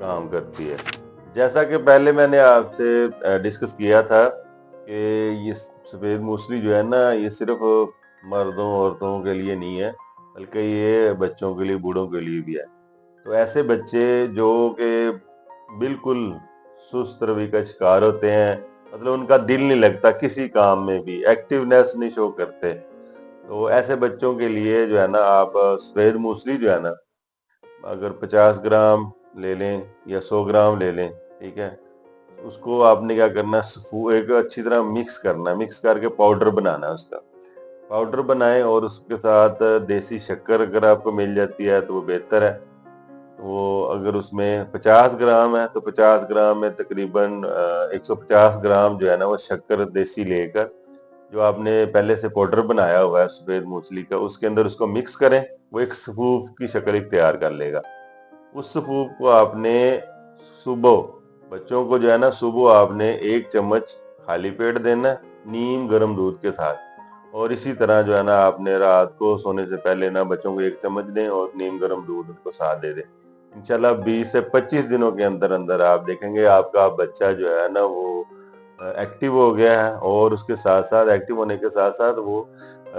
کام کرتی ہے۔ جیسا کہ پہلے میں نے آپ سے ڈسکس کیا تھا کہ یہ سفید موسلی جو ہے نا یہ صرف مردوں عورتوں کے لیے نہیں ہے، بلکہ یہ بچوں کے لیے بوڑھوں کے لیے بھی ہے۔ تو ایسے بچے جو کہ بالکل سست روی کا شکار ہوتے ہیں، مطلب ان کا دل نہیں لگتا کسی کام میں بھی، ایکٹیونیس نہیں شو کرتے، تو ایسے بچوں کے لیے جو ہے نا آپ سفید موسلی جو ہے نا اگر 50 گرام لے لیں یا 100 گرام لے لیں، ٹھیک ہے، اس کو آپ نے کیا کرنا ہے، ایک اچھی طرح مکس کرنا ہے، مکس کر کے پاؤڈر بنانا ہے، اس کا پاؤڈر بنائیں، اور اس کے ساتھ دیسی شکر اگر آپ کو مل جاتی ہے تو وہ بہتر ہے۔ وہ اگر اس میں 50 گرام ہے تو 50 گرام میں تقریباً 150 گرام جو ہے نا وہ شکر دیسی لے کر جو آپ نے پہلے سے پاؤڈر بنایا ہوا ہے سفید موسلی کا، اس کے اندر اس کو مکس کریں، وہ ایک سفوف کی شکل اختیار کر لے گا۔ اس سفوف کو آپ نے صبح بچوں کو جو ہے نا صبح آپ نے 1 چمچ خالی پیٹ دینا ہے نیم گرم دودھ کے ساتھ، اور اسی طرح جو ہے نا آپ نے رات کو سونے سے پہلے نا بچوں کو 1 چمچ دیں اور نیم گرم دودھ ان کو ساتھ دے دیں۔ انشاءاللہ 20 سے 25 دنوں کے اندر اندر آپ دیکھیں گے آپ کا بچہ جو ہے نا وہ ایکٹیو ہو گیا ہے، اور اس کے ساتھ ساتھ ایکٹیو ہونے کے ساتھ ساتھ وہ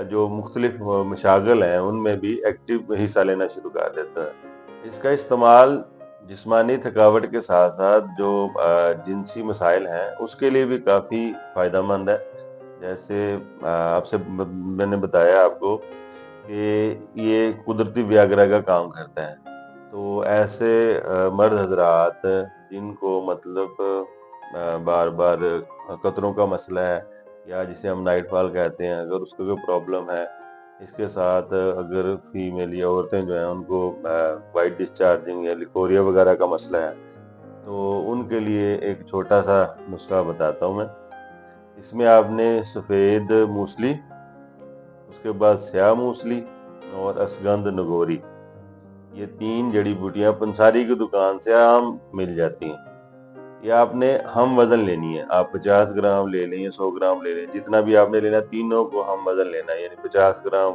جو مختلف مشاغل ہیں ان میں بھی ایکٹیو حصہ لینا شروع کر دیتا ہے۔ اس کا استعمال جسمانی تھکاوٹ کے ساتھ ساتھ جو جنسی مسائل ہیں اس کے لیے بھی کافی فائدہ مند ہے۔ جیسے آپ سے میں نے بتایا آپ کو کہ یہ قدرتی ویاگرا کا کام کرتا ہے، تو ایسے مرد حضرات جن کو مطلب بار بار قطروں کا مسئلہ ہے، یا جسے ہم نائٹ فال کہتے ہیں، اگر اس کو کوئی پرابلم ہے، اس کے ساتھ اگر فیمیل یا عورتیں جو ہیں ان کو وائٹ ڈسچارجنگ یا لیکوریا وغیرہ کا مسئلہ ہے، تو ان کے لیے ایک چھوٹا سا نسخہ بتاتا ہوں میں۔ اس میں آپ نے سفید موسلی، اس کے بعد سیاہ موسلی اور اسگند نگوری، یہ 3 جڑی بوٹیاں پنساری کی دکان سے عام مل جاتی ہیں۔ یہ آپ نے ہم وزن لینی ہے، آپ 50 گرام لے لیں یا 100 گرام لے لیں، جتنا بھی آپ نے لینا، تینوں کو ہم وزن لینا ہے، یعنی 50 گرام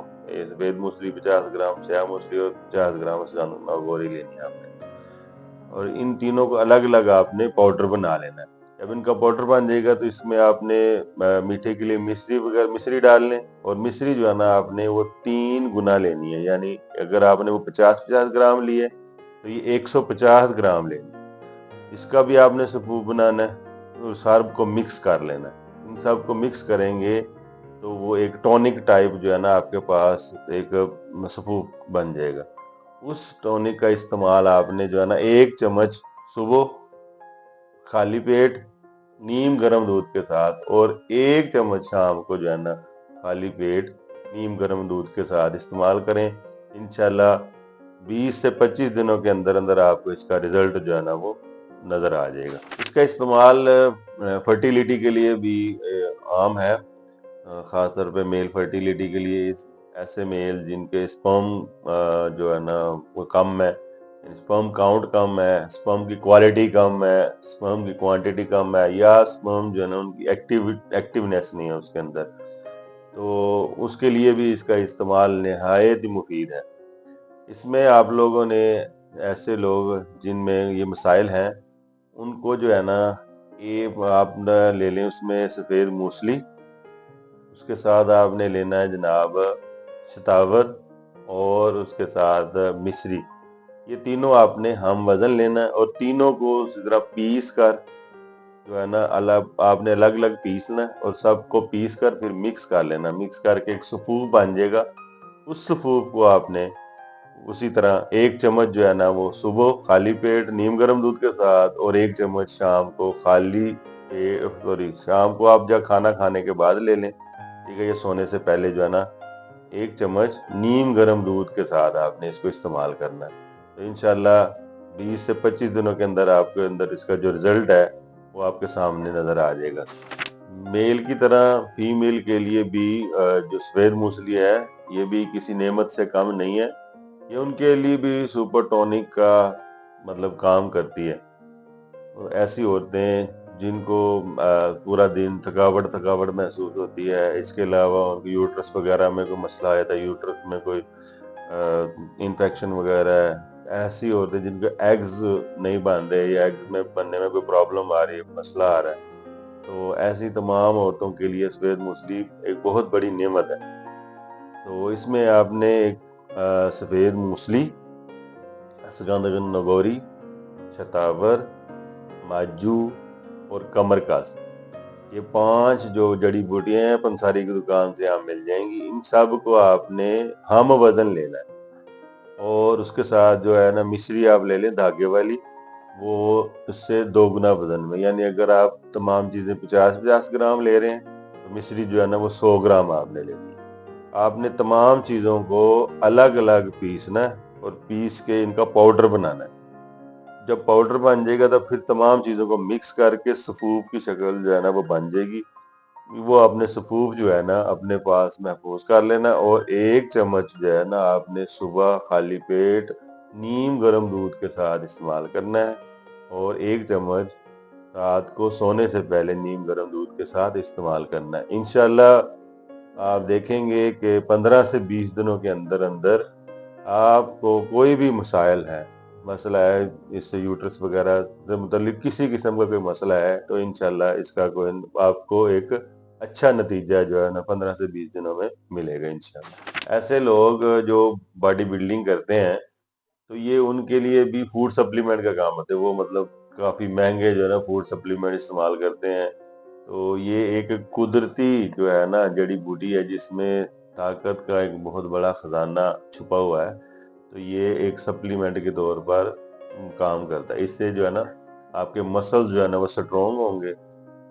سفید موسلی، 50 گرام سیاہ موسلی اور 50 گرام اسگند نگوری لینی ہے آپ نے، اور ان تینوں کو الگ الگ آپ نے پاؤڈر بنا لینا ہے۔ جب ان کا پاؤڈر بن جائے گا تو اس میں آپ نے میٹھے کے لیے مصری ڈال لیں، اور مصری جو ہے نا آپ نے وہ 3 گنا لینی ہے، یعنی اگر آپ نے وہ 50 گرام لیے تو یہ 150 گرام لینی ہے۔ اس کا بھی آپ نے سفوف بنانا ہے اور سب کو مکس کر لینا ہے۔ ان سب کو مکس کریں گے تو وہ ایک ٹونک ٹائپ جو ہے نا آپ کے پاس ایک سفوف بن جائے گا۔ اس ٹونک کا استعمال آپ نے جو ہے نا 1 چمچ صبح خالی پیٹ نیم گرم دودھ کے ساتھ، اور 1 چمچ شام کو جو ہے نا خالی پیٹ نیم گرم دودھ کے ساتھ استعمال کریں۔ انشاءاللہ 20 سے 25 دنوں کے اندر اندر آپ کو اس کا رزلٹ جو ہے نا وہ نظر آ جائے گا۔ اس کا استعمال فرٹیلیٹی کے لیے بھی عام ہے، خاص طور پہ میل فرٹیلیٹی کے لیے، ایسے میل جن کے سپرم جو ہے نا وہ کم ہے، سپرم کاؤنٹ کم ہے، سپرم کی کوالٹی کم ہے، سپرم کی کوانٹٹی کم ہے، یا سپرم جو ہے نا ان کی ایکٹیونیس نہیں ہے اس کے اندر، تو اس کے لیے بھی اس کا استعمال نہایت ہی مفید ہے۔ اس میں آپ لوگوں نے ایسے لوگ جن میں یہ مسائل ہیں ان کو جو ہے نا یہ آپ لے لیں، اس میں سفید موسلی، اس کے ساتھ آپ نے لینا ہے جناب شتاور، اور اس کے ساتھ مصری، یہ تینوں آپ نے ہم وزن لینا ہے، اور تینوں کو اسی طرح پیس کر جو ہے نا آپ نے الگ الگ پیسنا ہے، اور سب کو پیس کر پھر مکس کر لینا، مکس کر کے ایک سفوف بن جائے گا۔ اس سفوف کو آپ نے اسی طرح 1 چمچ جو ہے نا وہ صبح خالی پیٹ نیم گرم دودھ کے ساتھ، اور 1 چمچ شام کو شام کو آپ جب کھانا کھانے کے بعد لے لیں، ٹھیک ہے، یہ سونے سے پہلے جو ہے نا 1 چمچ نیم گرم دودھ کے ساتھ آپ نے اس کو استعمال کرنا ہے۔ تو انشاءاللہ 20 سے 25 دنوں کے اندر آپ کے اندر اس کا جو رزلٹ ہے وہ آپ کے سامنے نظر آ جائے گا۔ میل کی طرح فیمیل کے لیے بھی جو سفید موسلی ہے یہ بھی کسی نعمت سے کم نہیں ہے، یہ ان کے لیے بھی سپر ٹونک کا مطلب کام کرتی ہے۔ ایسی عورتیں جن کو پورا دن تھکاوٹ محسوس ہوتی ہے، اس کے علاوہ ان کی یوٹرس وغیرہ میں کوئی مسئلہ آیا تھا، یوٹرس میں کوئی انفیکشن وغیرہ ہے، ایسی عورتیں جن کے ایگز نہیں بن رہے یا ایگز میں بننے میں کوئی پرابلم آ رہی ہے، مسئلہ آ رہا ہے، تو ایسی تمام عورتوں کے لیے سفید موسلی ایک بہت بڑی نعمت ہے۔ تو اس میں آپ نے ایک سفید موسلی، اشگاندھن نگوری، شتاور، ماجو اور کمرکس، یہ 5 جو جڑی بوٹیاں ہیں پنساری کی دکان سے آپ مل جائیں گی۔ ان سب کو آپ نے ہم وزن لینا ہے، اور اس کے ساتھ جو ہے نا مصری آپ لے لیں دھاگے والی، وہ اس سے 2 گنا وزن میں، یعنی اگر آپ تمام چیزیں 50 گرام لے رہے ہیں تو مصری جو ہے نا وہ 100 گرام آپ نے لینی ہے۔ آپ نے تمام چیزوں کو الگ الگ پیسنا ہے اور پیس کے ان کا پاؤڈر بنانا ہے۔ جب پاؤڈر بن جائے گا تو پھر تمام چیزوں کو مکس کر کے صفوف کی شکل جو ہے نا وہ بن جائے گی۔ وہ اپنے صفوف جو ہے نا اپنے پاس محفوظ کر لینا، اور 1 چمچ جو ہے نا آپ نے صبح خالی پیٹ نیم گرم دودھ کے ساتھ استعمال کرنا ہے، اور 1 چمچ رات کو سونے سے پہلے نیم گرم دودھ کے ساتھ استعمال کرنا ہے۔ انشاءاللہ آپ دیکھیں گے کہ 15 سے 20 دنوں کے اندر اندر آپ کو کوئی بھی مسائل ہے، مسئلہ ہے اس سے یوٹرس وغیرہ سے متعلق کسی قسم کا کوئی مسئلہ ہے، تو انشاءاللہ اس کا کوئی آپ کو ایک اچھا نتیجہ جو ہے نا 15 سے 20 دنوں میں ملے گا انشاءاللہ۔ ایسے لوگ جو باڈی بلڈنگ کرتے ہیں تو یہ ان کے لیے بھی فوڈ سپلیمنٹ کا کام ہوتا ہے، وہ مطلب کافی مہنگے جو ہے نا فوڈ سپلیمنٹ استعمال کرتے ہیں۔ تو یہ ایک قدرتی جو ہے نا جڑی بوٹی ہے جس میں طاقت کا ایک بہت بڑا خزانہ چھپا ہوا ہے، تو یہ ایک سپلیمنٹ کے طور پر کام کرتا ہے۔ اس سے جو ہے نا آپ کے مسل جو ہے نا وہ سٹرونگ ہوں گے،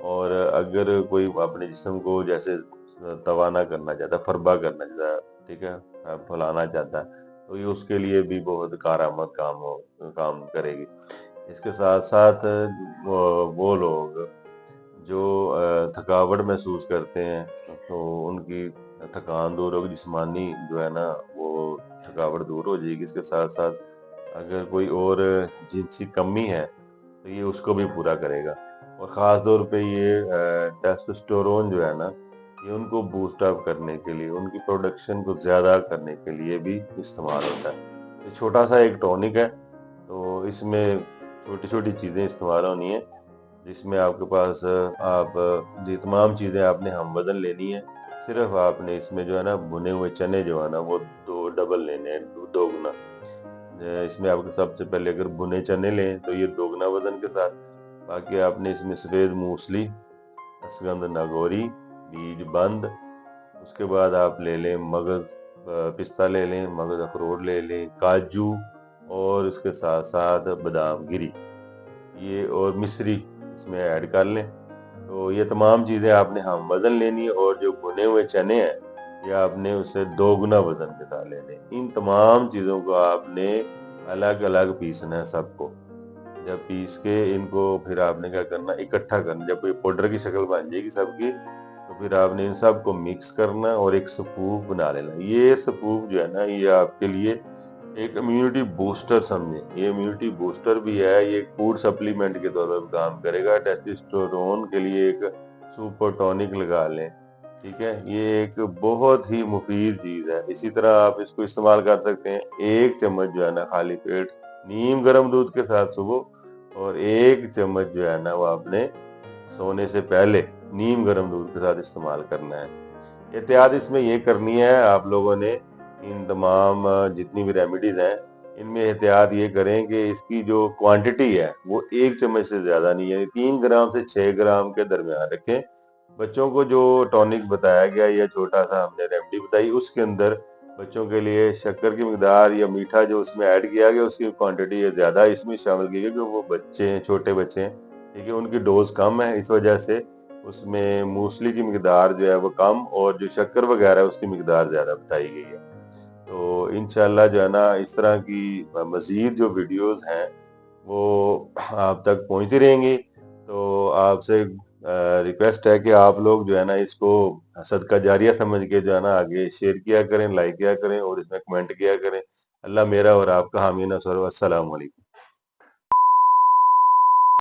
اور اگر کوئی اپنے جسم کو جیسے توانا کرنا چاہتا ہے، فربا کرنا چاہتا ہے، ٹھیک ہے، پھلانا چاہتا ہے، تو یہ اس کے لیے بھی بہت کارآمد کام کرے گی۔ اس کے ساتھ ساتھ وہ لوگ جو تھکاوٹ محسوس کرتے ہیں تو ان کی تھکان دور ہوگی، جسمانی جو ہے نا وہ تھکاوٹ دور ہو جائے گی۔ اس کے ساتھ ساتھ اگر کوئی اور جنسی کمی ہے تو یہ اس کو بھی پورا کرے گا، اور خاص طور پہ یہ ٹیسٹوسٹیرون جو ہے نا یہ ان کو بوسٹ اپ کرنے کے لیے، ان کی پروڈکشن کو زیادہ کرنے کے لیے بھی استعمال ہوتا ہے۔ یہ چھوٹا سا ایک ٹونک ہے، تو اس میں چھوٹی چھوٹی چیزیں استعمال ہونی ہیں، جس میں آپ کے پاس یہ تمام چیزیں آپ نے ہم وزن لینی ہے۔ صرف آپ نے اس میں جو ہے نا بھنے ہوئے چنے جو ہے نا وہ 2 ڈبل لینے ہیں، 2 گنا۔ اس میں آپ کو سب سے پہلے اگر بھنے چنے لیں تو یہ 2 گنا وزن کے ساتھ، باقی آپ نے اس میں سفید موسلی، اشگند ناگوری، بیج بند، اس کے بعد آپ لے لیں مغز پستہ لے لیں، مغز اخروٹ لے لیں، کاجو، اور اس کے ساتھ ساتھ بادام گری، یہ اور مصری اس میں ایڈ کر لیں۔ تو یہ تمام چیزیں آپ نے ہم وزن لینی ہے، اور جو بھنے ہوئے چنے ہیں یہ آپ نے اسے 2 گنا وزن کے ساتھ لینے۔ ان تمام چیزوں کو آپ نے الگ الگ پیسنا ہے سب کو۔ جب پیس کے ان کو پھر آپ نے کیا کرنا، اکٹھا کرنا، جب کوئی پاؤڈر کی شکل بن جائے گی سب کی، تو پھر آپ نے ان سب کو مکس کرنا اور ایک صفوف بنا لینا۔ یہ صفوف جو ہے نا یہ آپ کے لیے ایک امیونٹی بوسٹر سمجھیں، یہ امیونٹی بوسٹر بھی ہے، یہ ایک فوڈ سپلیمنٹ کے طور پر کام کرے گا۔ ٹیسٹوسٹیرون کے لیے ایک سپر ٹونک لگا لیں، ٹھیک ہے، یہ ایک بہت ہی مفید چیز ہے۔ اسی طرح آپ اس کو استعمال کر سکتے ہیں 1 چمچ جو ہے نا خالی پیٹ نیم گرم دودھ کے ساتھ صبح، اور 1 چمچ جو ہے نا وہ آپ نے سونے سے پہلے نیم گرم دودھ کے ساتھ استعمال کرنا ہے۔ احتیاط اس میں یہ کرنی ہے آپ لوگوں نے، ان تمام جتنی بھی ریمیڈیز ہیں ان میں احتیاط یہ کریں کہ اس کی جو کوانٹٹی ہے وہ 1 چمچ سے زیادہ نہیں ہے، 3 گرام سے 6 گرام کے درمیان رکھیں۔ بچوں کو جو ٹونک بتایا گیا یا چھوٹا سا ہم نے ریمیڈی بتائی، اس کے اندر بچوں کے لیے شکر کی مقدار یا میٹھا جو اس میں ایڈ کیا گیا اس کی کوانٹٹی زیادہ اس میں شامل کی گئی، کہ وہ بچے ہیں، چھوٹے بچے ہیں، ٹھیک ہے، ان کی ڈوز کم ہے، اس وجہ سے اس میں موسلی کی مقدار جو ہے وہ کم، اور جو شکر وغیرہ ہے اس کی مقدار زیادہ بتائی گئی ہے۔ تو انشاءاللہ جو ہے نا اس طرح کی مزید جو ویڈیوز ہیں وہ آپ تک پہنچتی رہیں گی۔ تو آپ سے ریکویسٹ ہے کہ آپ لوگ جو ہے نا اس کو صدقہ جاریہ سمجھ کے جو ہے نا آگے شیئر کیا کریں، لائک کیا کریں، اور اس میں کمنٹ کیا کریں۔ اللہ میرا اور آپ کا حامی نصر، السلام علیکم۔